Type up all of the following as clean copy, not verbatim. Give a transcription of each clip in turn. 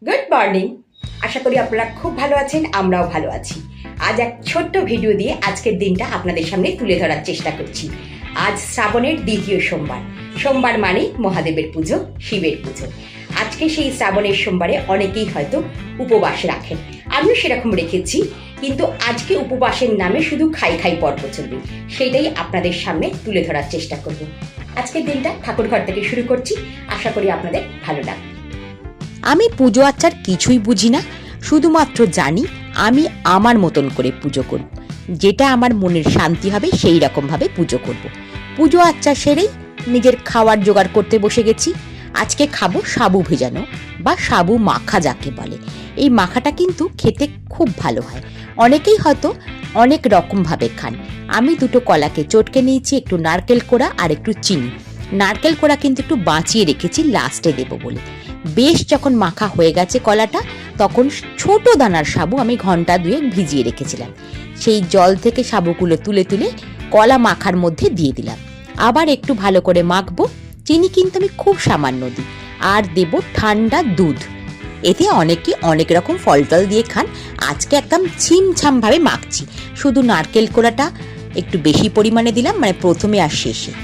Good morning. আশা করি আপনারা খুব ভালো আছেন, আমরাও ভালো আছি। আজ এক ছোট্ট ভিডিও দিয়ে আজকের দিনটা আপনাদের সামনে তুলে ধরার চেষ্টা করছি। আজ শ্রাবণের দ্বিতীয় সোমবার। সোমবার মানে মহাদেবের পুজো, শিবের পুজো। আজকে সেই শ্রাবণের সোমবারে অনেকেই হয়তো উপবাস রাখেন, আমিও সেরকম রেখেছি। কিন্তু আজকে উপবাসের নামে শুধু খাই খাই পর্ব চলবে, সেটাই আপনাদের সামনে তুলে ধরার চেষ্টা করব। আজকের দিনটা ঠাকুর ঘর থেকে শুরু করছি, আশা করি আপনাদের ভালো লাগবে। আমি পুজো আচ্চার কিছুই বুঝি না, শুধুমাত্র জানি আমি আমার মতন করে পুজো করব, যেটা আমার মনের শান্তি হবে সেই রকমভাবে পুজো করব। পুজো আচ্চা সেরেই নিজের খাওয়ার জোগাড় করতে বসে গেছি। আজকে খাবো সাবু ভেজানো বা সাবু মাখা যাকে বলে। এই মাখাটা কিন্তু খেতে খুব ভালো হয়, অনেকেই হয়তো অনেক রকমভাবে খান। আমি দুটো কলাকে চটকে নিয়েছি, একটু নারকেল কোড়া আর একটু চিনি। নারকেল কোড়া কিন্তু একটু বাঁচিয়ে রেখেছি, লাস্টে দেবো বলে। বেশ যখন মাখা হয়ে গেছে কলাটা, তখন ছোট দানার সাবু আমি ঘন্টা দুয়েক ভিজিয়ে রেখেছিলাম। সেই জল থেকে সাবুগুলো তুলে তুলে কলা মাখার মধ্যে দিয়ে দিলাম। আবার একটু ভালো করে মাখবো। চিনি কিন্তু আমি খুব সামান্য দিই, আর দেব ঠান্ডা দুধ। এতে অনেকে অনেক রকম ফল টল দিয়ে খান, আজকে একদম ছিমছাম ভাবে মাখছি। শুধু নারকেল কোড়াটা একটু বেশি পরিমাণে দিলাম, মানে প্রথমে আর শেষে।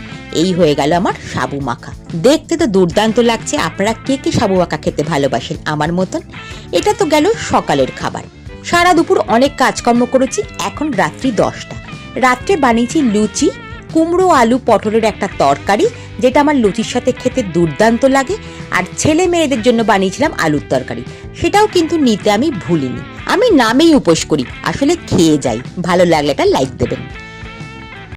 এই হয়ে গেল আমার সাবু মাখা। দেখতে তো দুর্দান্ত লাগছে। আপনারা কে কে সাবু মাখা খেতে ভালোবাসেন আমার মতন? এটা তো গেল সকালের খাবার। সারা দুপুর অনেক কাজকর্ম করেছি, এখন রাত্রি 10টা। রাত্রে বানিয়েছি লুচি, কুমড়ো আলু পটলের একটা তরকারি, যেটা আমার লুচির সাথে খেতে দুর্দান্ত লাগে। আর ছেলে মেয়েদের জন্য বানিয়েছিলাম আলুর তরকারি, সেটাও কিন্তু নিতে আমি ভুলিনি। আমি নামেই উপোস করি, আসলে খেয়ে যাই। ভালো লাগলে একটা লাইক দেবেন।